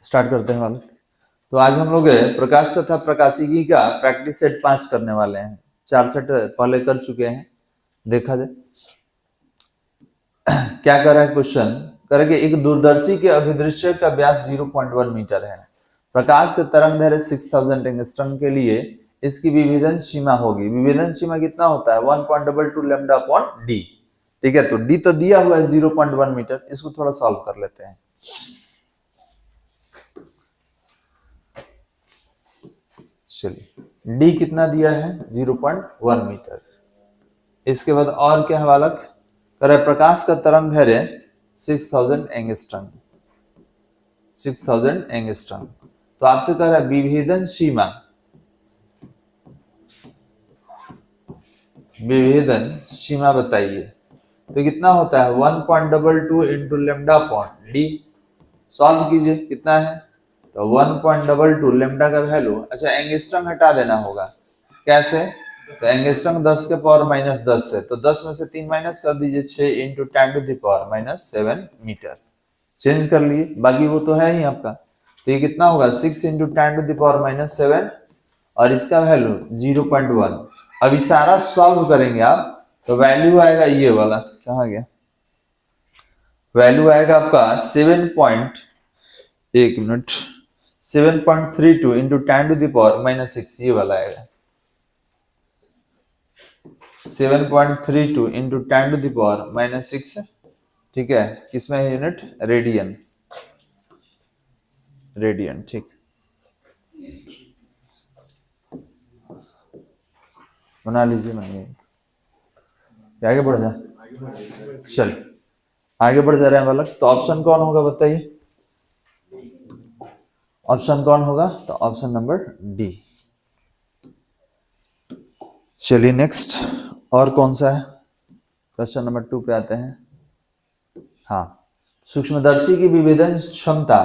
Start करते हैं वाले। तो आज हम लोग प्रकाश तथा प्रकाशिकी का प्रैक्टिस सेट 5 करने वाले हैं। 4 सेट पहले कर चुके हैं, देखा जाए क्या कर रहा है। क्वेश्चन करेंगे, एक दूरदर्शी के अभिदृश्य का व्यास 0.1 मीटर है। प्रकाश के तरंग दैर्घ्य 6000 एंगस्ट्रॉम के लिए इसकी विभेदन सीमा होगी। विभेदन सीमा कितना होता है? 1.22 लैम्डा अपॉन डी। ठीक है, तो डी तो दिया हुआ है 0.1 मीटर। इसको थोड़ा सॉल्व कर लेते हैं। चलिए, डी कितना दिया है? 0.1 मीटर। इसके बाद और क्या है बालक? करे प्रकाश का तरंग दैर्घ्य 6000 एंगस्ट्रॉम। 6000 एंगस्ट्रॉम। तो आपसे कह रहा है विभेदन सीमा, विभेदन सीमा बताइए। तो कितना होता है? 1.22 into lambda upon D. Solve कीजिए, कितना है? तो 1.22 लेमडा का वैल्यू, अच्छा एंगस्ट्रॉम हटा देना होगा। कैसे? तो एंगस्ट्रॉम 10 के पावर माइनस 10 है, तो 10 में से 3 माइनस कर दीजिए, 6 into 10 to the power minus 7 metre. Change कर लिए, बाकी वो तो है ही आपका। तो ये कितना होगा? 6 into 10 to the power minus 7 और इसका वैल्यू 0.1। अभी सारा सॉल्व करेंगे आप, तो वैल्यू आएगा ये वाला, कहाँ गया? वैल्यू आएगा आपका 7.32 into 10 to the power minus 6, ये वाला आएगा 7.32 into 10 to the power minus 6। ठीक है, किसमें है यूनिट? रेडियन। रेडियन, ठीक। बना लीजिए, आगे बढ़ जाए। चल आगे बढ़ जा रहे हैं बालक। तो ऑप्शन कौन होगा बताइए? ऑप्शन कौन होगा? तो ऑप्शन नंबर डी। चलिए नेक्स्ट, और कौन सा है? क्वेश्चन नंबर 2 पे आते हैं। हाँ, सूक्ष्मदर्शी की विभेदन क्षमता,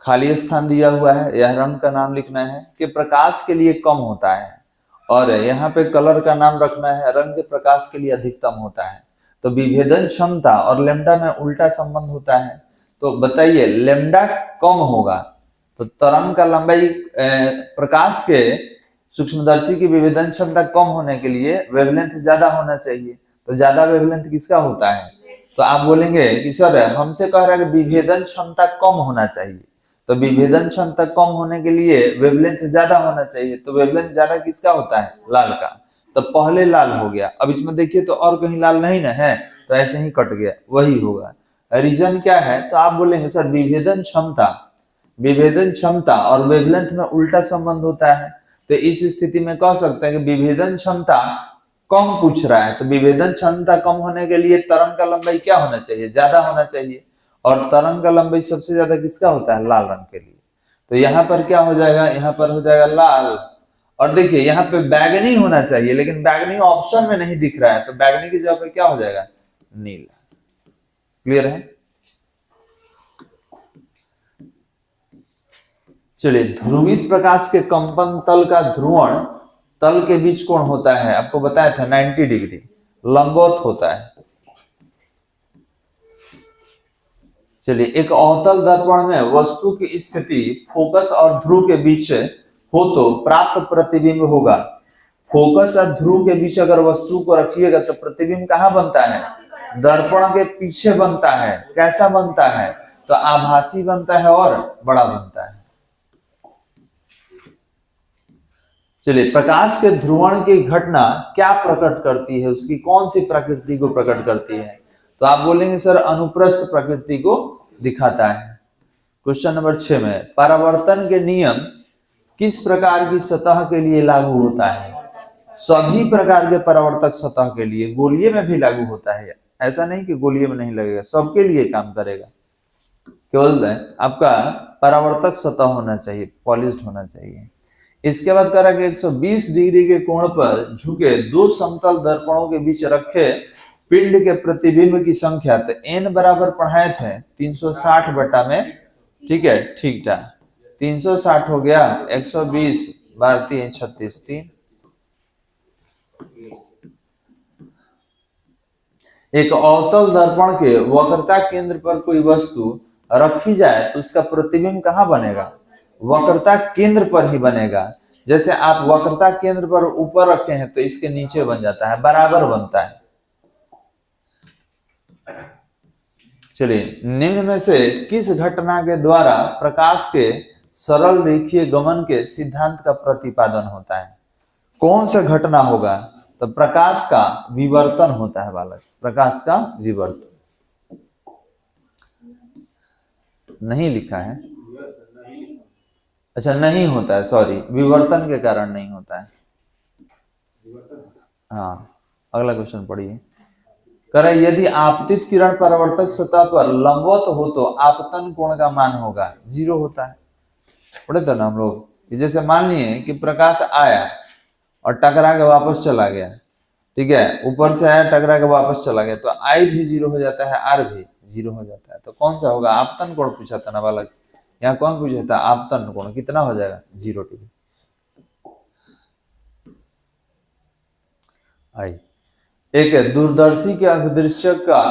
खाली स्थान दिया हुआ है, यह रंग का नाम लिखना है कि प्रकाश के लिए कम होता है, और यहाँ पे कलर का नाम रखना है, रंग के प्रकाश के लिए अधिकतम होता है। तो विभेदन क्षमता और लेमडा में उल्टा संबंध होता है। तो बताइए, लेमडा कम होगा तो तरंग का लंबाई, प्रकाश के सूक्ष्मदर्शी की विभेदन क्षमता कम होने के लिए वेवलेंथ ज्यादा होना चाहिए। तो ज्यादा वेवलेंथ किसका होता है? तो आप बोलेंगे कि सर हमसे कह रहा है कि विभेदन क्षमता कम होना चाहिए, तो विभेदन क्षमता कम होने के लिए वेवलेंथ ज्यादा होना चाहिए। तो वेवलेंथ ज्यादा किसका होता है? लाल का। तो पहले लाल हो गया। अब इसमें देखिए तो और कहीं लाल नहीं ना है, तो ऐसे ही कट गया, वही होगा। रीजन क्या है? तो आप बोलेंगे सर विभेदन क्षमता, विभेदन क्षमता और वेवलेंथ में उल्टा संबंध होता है। तो इस स्थिति में कह सकते हैं कि विभेदन क्षमता कम पूछ रहा है, तो विभेदन क्षमता कम होने के लिए तरंग का लंबाई क्या होना चाहिए? ज्यादा होना चाहिए। और तरंग का लंबाई सबसे ज्यादा किसका होता है? लाल रंग के लिए। तो यहाँ पर क्या हो जाएगा? यहाँ पर हो जाएगा लाल। और देखिए यहाँ पे बैगनी होना चाहिए, लेकिन बैगनी ऑप्शन में नहीं दिख रहा है, तो बैगनी की जगह पे क्या हो जाएगा? नीला। क्लियर है? चलिए, ध्रुवित प्रकाश के कंपन तल का ध्रुवण तल के बीच कोण होता है, आपको बताया था 90 डिग्री लंबवत होता है। चलिए, एक अवतल दर्पण में वस्तु की स्थिति फोकस और ध्रुव के बीच हो तो प्राप्त प्रतिबिंब होगा। फोकस और ध्रुव के बीच अगर वस्तु को रखिएगा तो प्रतिबिंब कहाँ बनता है? दर्पण के पीछे बनता है। कैसा बनता है? तो आभासी बनता है और बड़ा बनता है। चलिए, प्रकाश के ध्रुवण की घटना क्या प्रकट करती है? उसकी कौन सी प्रकृति को प्रकट करती है? तो आप बोलेंगे सर अनुप्रस्थ प्रकृति को दिखाता है। क्वेश्चन नंबर 6 में, परावर्तन के नियम किस प्रकार की सतह के लिए लागू होता है? सभी प्रकार के परावर्तक सतह के लिए, गोलीय में भी लागू होता है। ऐसा नहीं कि गोलीय में नहीं लगेगा, सबके लिए काम करेगा। केवल आपका परावर्तक सतह होना चाहिए, पॉलिश्ड होना चाहिए। इसके बाद करा कि 120 डिग्री के कोण पर झुके दो समतल दर्पणों के बीच रखे पिंड के प्रतिबिंब की संख्या, तो n बराबर पढ़ाए थे 360 बटा में, ठीक है, ठीक था, 360 हो गया, 120 बार 3 36 3। एक अवतल दर्पण के वक्रता केंद्र पर कोई वस्तु रखी जाए तो उसका प्रतिबिंब कहाँ बनेगा? वक्रता केंद्र पर ही बनेगा। जैसे आप वक्रता केंद्र पर ऊपर रखे हैं तो इसके नीचे बन जाता है, बराबर बनता है। चलिए, निम्न में से किस घटना के द्वारा प्रकाश के सरल रेखीय गमन के सिद्धांत का प्रतिपादन होता है? कौन सा घटना होगा? तो प्रकाश का विवर्तन होता है बालक, प्रकाश का विवर्तन। नहीं लिखा है, अच्छा नहीं होता है, सॉरी, विवर्तन के कारण नहीं होता है। हाँ, अगला क्वेश्चन पढ़िए। कह रहे यदि आपतित किरण परावर्तक सतह पर लंबवत हो तो आपतन कोण का मान होगा 0 होता है। पढ़े थे ना हम लोग। जैसे मान लिए कि प्रकाश आया और टकरा के वापस चला गया, ठीक है, ऊपर से आया टकरा के वापस चला गया, तो आई भी 0 हो जाता है, आर भी 0 हो जाता है। तो कौन सा होगा? आपतन कोण पूछा था ना बालक, यहाँ कौन पूछा था? आपतन कोण। कितना हो जाएगा? 0 डिग्री। आई एक दूरदर्शी के अभिदृश्य का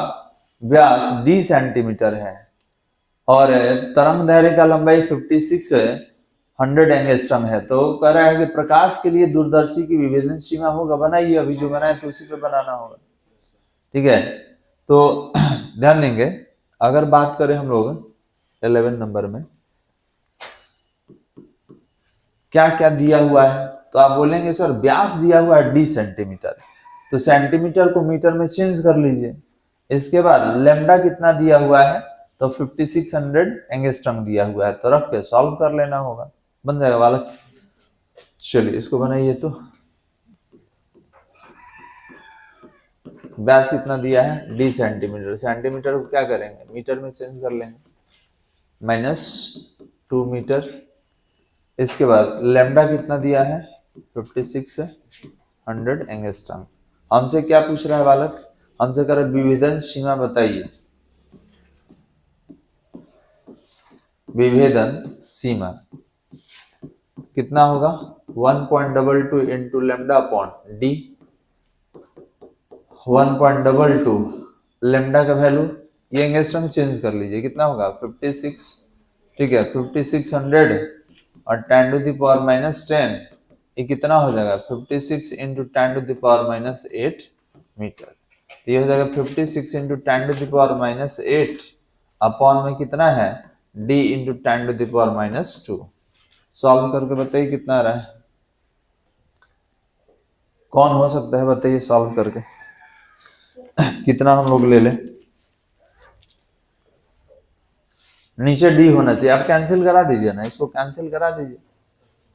व्यास d सेंटीमीटर है और तरंग दैर्घ्य का लंबाई 5600 एंगस्ट्रम है। तो कह रहा है कि प्रकाश के लिए दूरदर्शी की विभेदन सीमा होगा। बनाइए, अभी जो बनाए तो उसी पे बनाना होगा, ठीक है। तो ध्यान देंगे, अगर बात करें हम लोग 11 नंबर में क्या क्या दिया हुआ है, तो आप बोलेंगे सर व्यास दिया हुआ है d सेंटीमीटर, तो सेंटीमीटर को मीटर में चेंज कर लीजिए। इसके बाद लेमडा कितना दिया हुआ है? तो 5600 एंगस्ट्रम दिया हुआ है, तो रख के सॉल्व कर लेना होगा, बन जाएगा बालक। चलिए इसको बनाइए। तो व्यास कितना दिया है? d centimetre. सेंटीमीटर को क्या करेंगे? मीटर में चेंज कर लेंगे, -2 मीटर। इसके बाद लेमडा कितना दिया है? 5600 एंगस्ट्रम। हमसे क्या पूछ रहा है बालक? हमसे कह रहा है विभेदन सीमा बताइए। विभेदन सीमा कितना होगा? 1.22 into lambda upon D. 1.22 lambda का वैल्यू, ये एंगस्ट्रम चेंज कर लीजिए, कितना होगा? 56, ठीक है, 5600 और 10⁻⁻10, ये कितना हो जाएगा? 56 इंटू 10⁻⁻8 मीटर। ये हो जाएगा 56 इंटू 10⁻⁻8 अपॉन में कितना है? d into 10⁻⁻2। सॉल्व करके बताइए कितना आ रहा है? कौन हो सकता है बताइए सॉल्व करके? कितना हम लोग ले लें? नीचे d होना चाहिए, आप कैंसिल करा दीजिए ना, इसको कैंसिल करा दीजिए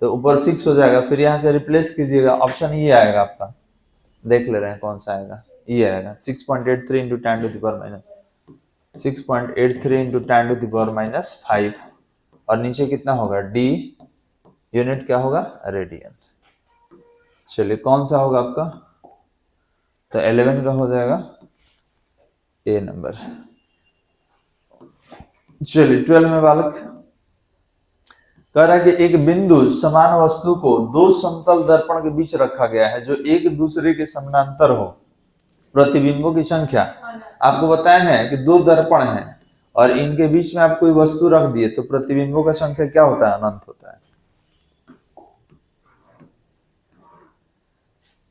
तो ऊपर 6 हो जाएगा। फिर यहाँ से रिप्लेस कीजिएगा, ऑप्शन ये आएगा आपका, देख ले रहे हैं कौन सा आएगा, ये आएगा 6.83 इंटू 10⁻6.83 इंटू 10⁻5 और नीचे कितना होगा? d यूनिट क्या होगा? रेडियन। चलिए कौन सा होगा आपका? तो 11 का हो जाएगा ए नंबर। चलिए 12 में बालक कह रहा है कि एक बिंदु समान वस्तु को दो समतल दर्पण के बीच रखा गया है जो एक दूसरे के समानांतर हो। प्रतिबिंबों की संख्या आपको बताया है कि 2 दर्पण हैं और इनके बीच में आप कोई वस्तु रख दिए तो प्रतिबिंबों का संख्या क्या होता है? अनंत होता है।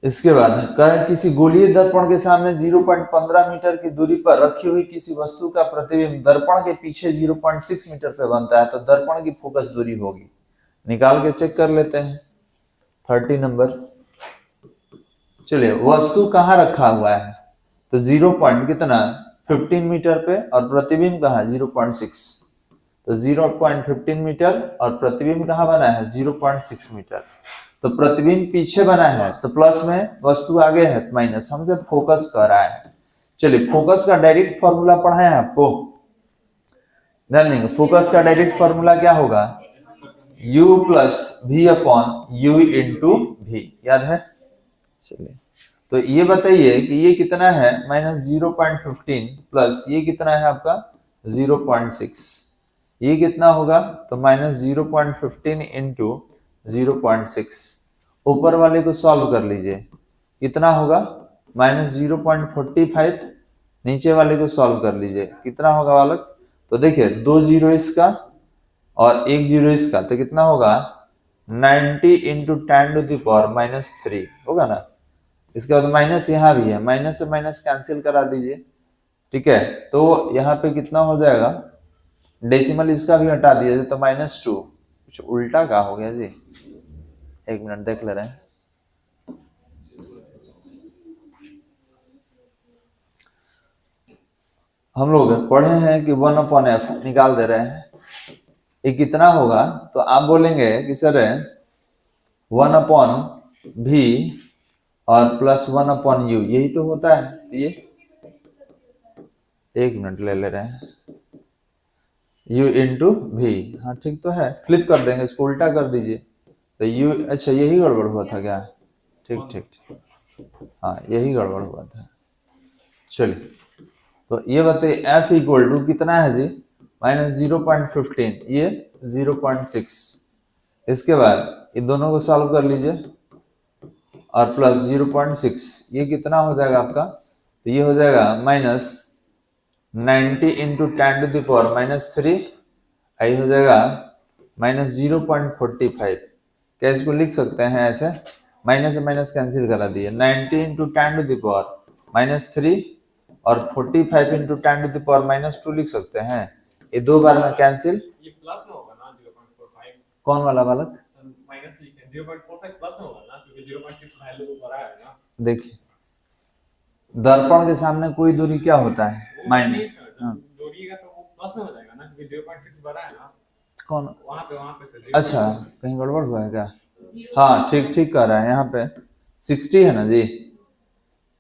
इसके बाद कह किसी गोलीय दर्पण के सामने 0.15 मीटर की दूरी पर रखी हुई किसी वस्तु का प्रतिबिंब दर्पण के पीछे 0.6 मीटर पे बनता है तो दर्पण की फोकस दूरी होगी। निकाल के चेक कर लेते हैं। 30 नंबर। चलिए वस्तु कहाँ रखा हुआ है? तो 15 मीटर पे और प्रतिबिंब कहाँ? 0.6। तो 0.15 मीटर और प्रतिबिंब कहाँ बना है? 0.6 मीटर। तो प्रतिबिंब पीछे बना है तो प्लस में, वस्तु आगे है तो माइनस, हमसे फोकस कर रहा है। चलिए फोकस का डायरेक्ट फॉर्मूला पढ़ा है आपको, ध्यान देंगे। फोकस का डायरेक्ट फॉर्मूला क्या होगा? u plus v upon u into v, याद है? चलिए तो ये बताइए कि ये कितना है? -0.15 प्लस ये कितना है आपका? 0.6। ये कितना होगा? तो -0.15 इंटू 0.6। ऊपर वाले को सॉल्व कर लीजिए, कितना होगा? -0.45 नीचे वाले को सॉल्व कर लीजिए, कितना होगा बालक? तो देखिए 2 जीरो इसका और 1 जीरो इसका, तो कितना होगा 90 इंटू 10⁻³ होगा ना। इसके बाद माइनस यहाँ भी है, माइनस से माइनस कैंसिल करा दीजिए, ठीक है। तो यहाँ पे कितना हो जाएगा, डेसिमल इसका भी हटा दिया तो -2। कुछ उल्टा का हो गया जी, एक मिनट देख ले रहे हैं। हम लोग पढ़े हैं कि 1/f निकाल दे रहे हैं, ये कितना होगा? तो आप बोलेंगे कि सर 1/v और +1/u यही तो होता है। ये एक मिनट ले रहे हैं, u इंटू वी, हाँ ठीक तो है, फ्लिप कर देंगे, इसको उल्टा कर दीजिए तो u, अच्छा यही गड़बड़ हुआ था क्या? ठीक ठीक ठीक, हाँ यही गड़बड़ हुआ था। चलिए तो ये बताइए f इक्वल टू कितना है जी? -0.15, ये 0.6। इसके बाद ये दोनों को सॉल्व कर लीजिए और प्लस 0.6, ये कितना हो जाएगा आपका? तो ये हो जाएगा -90 इंटू 10⁻³ आई हो जाएगा -0.45। क्या इसको लिख सकते हैं ऐसे? माइनस से माइनस कैंसिल करा दिए, 90 इंटू 10⁻³ और 45 इंटू 10⁻² लिख सकते हैं। ये दो बार में कैंसिल, ये प्लस में होगा ना 0.45। कौन वाला बालक? माइनस लिखें, 0.45 प्लस में होगा ना, क्योंकि 0.6 वैल्यू को बड़ा है ना। देखिए दर्पण के सामने कोई दूरी क्या होता है? माइनस। दूरी का तो वो प्लस में हो जाएगा ना, क्योंकि 0.6 बड़ा है ना। कौन? वहां पे से अच्छा कहीं गड़बड़ हुआ है क्या? हाँ ठीक ठीक कर रहा है, यहाँ पे 60 है ना जी,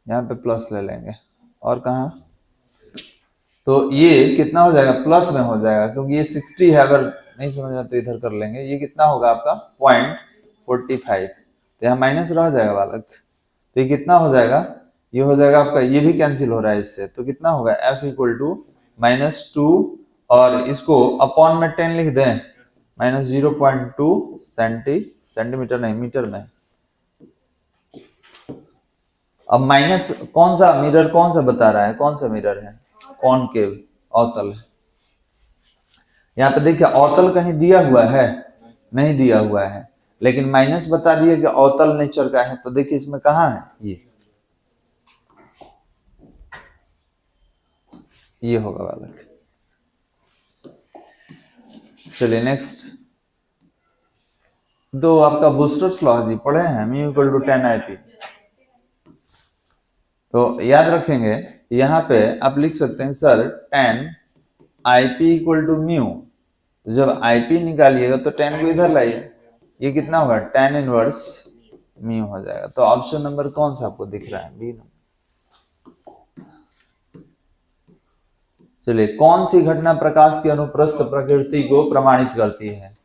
यहाँ पे प्लस ले लेंगे। और कहाँ? तो ये कितना हो जाएगा? प्लस में हो जाएगा, क्योंकि ये 60 है, अगर नहीं समझ में तो इधर कर लेंगे। ये कितना होगा आपका? 0.45, तो यहाँ माइनस रह जाएगा बालक। तो ये कितना हो जाएगा? ये हो जाएगा आपका, ये भी कैंसिल हो रहा है इससे, तो कितना होगा? f इक्वल टू -2 और इसको अपॉन में 10 लिख दें, -0.2 सेंटीमीटर नहीं मीटर में। अब माइनस कौन सा मिरर, कौन सा बता रहा है? कौन सा मिरर है? कॉनकेव, अवतल है। यहाँ पे देखिए अवतल कहीं दिया हुआ है? नहीं दिया हुआ है, लेकिन माइनस बता दिया कि अवतल नेचर का है। तो देखिए इसमें कहाँ है? ये होगा बालक। चलिए नेक्स्ट, दो आपका बूस्टर्स लॉ जी पढ़े हैं, μ = 10 IP। तो याद रखेंगे, यहाँ पे आप लिख सकते हैं सर 10 IP = μ। जब IP निकालिएगा तो 10 को इधर लाइए, ये कितना होगा? tan इनवर्स μ हो जाएगा। तो ऑप्शन नंबर कौन सा आपको दिख रहा है? B number. चलिए, कौन सी घटना प्रकाश की अनुप्रस्थ प्रकृति को प्रमाणित करती है?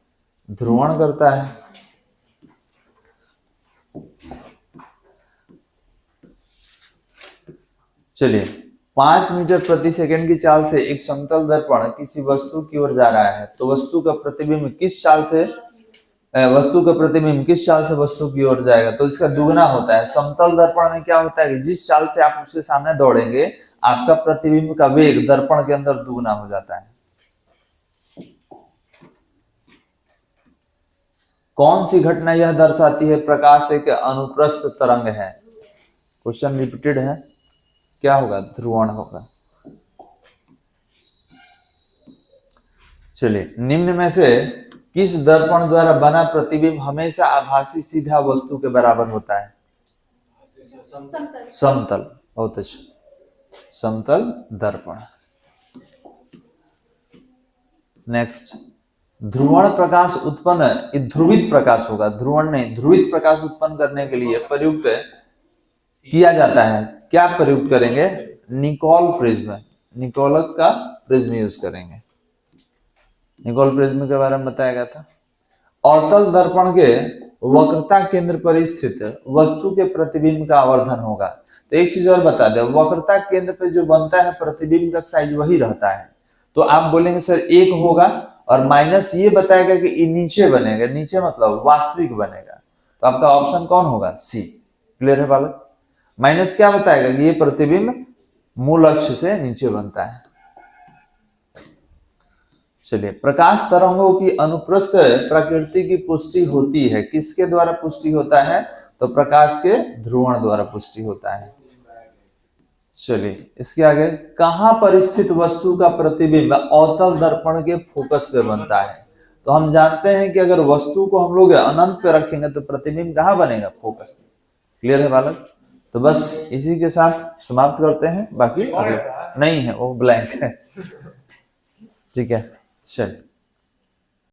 ध्रुवण करता है। चलिए, 5 मीटर प्रति सेकंड की चाल से एक समतल दर्पण किसी वस्तु की ओर जा रहा है, तो वस्तु का प्रतिबिंब किस चाल से वस्तु की ओर जाएगा? तो इसका दुगना होता है। समतल दर्पण में क्या होता है कि जिस चाल से आप उसके सामने दौड़ेंगे, आपका प्रतिबिंब का वेग दर्पण के अंदर दुगना हो जाता है। कौन सी घटना यह दर्शाती है प्रकाश एक अनुप्रस्थ तरंग है? क्वेश्चन रिपीटेड है, क्या होगा? ध्रुवण होगा। चलिए, निम्न में से किस दर्पण द्वारा बना प्रतिबिंब हमेशा आभासी सीधा वस्तु के बराबर होता है? समतल। बहुत अच्छा, समतल दर्पण। नेक्स्ट, ध्रुवण प्रकाश उत्पन्न, ध्रुवित प्रकाश होगा, ध्रुवण नहीं, ध्रुवित प्रकाश उत्पन्न करने के लिए प्रयुक्त किया जाता है। क्या प्रयुक्त करेंगे? निकोल प्रिज्म, निकोलस का प्रिज्म यूज करेंगे। निकोल प्रिज्म के बारे में बताया गया था। अवतल दर्पण के वक्रता केंद्र पर स्थित वस्तु के प्रतिबिंब का आवर्धन होगा। तो एक चीज और बता दें, वक्रता केंद्र पे जो बनता है प्रतिबिंब का साइज वही रहता है। तो आप बोलेंगे सर 1 होगा, और माइनस ये बताएगा कि ये नीचे बनेगा, नीचे मतलब वास्तविक बनेगा। तो आपका ऑप्शन कौन होगा? सी। क्लियर है बालक? माइनस क्या बताएगा कि ये प्रतिबिंब मूल अक्ष से नीचे बनता है। चलिए, प्रकाश तरंगों की अनुप्रस्थ प्रकृति की पुष्टि होती है, किसके द्वारा पुष्टि होता है? तो प्रकाश के ध्रुवण द्वारा पुष्टि होता है। चलिए इसके आगे, कहां पर स्थित वस्तु का प्रतिबिंब अवतल दर्पण के फोकस पे बनता है? तो हम जानते हैं कि अगर वस्तु को हम लोग अनंत पे रखेंगे तो प्रतिबिंब कहाँ बनेगा? फोकस पे। क्लियर है बालक? तो बस इसी के साथ समाप्त करते हैं, बाकी नहीं है, वो ब्लैंक है। ठीक है, चलिए।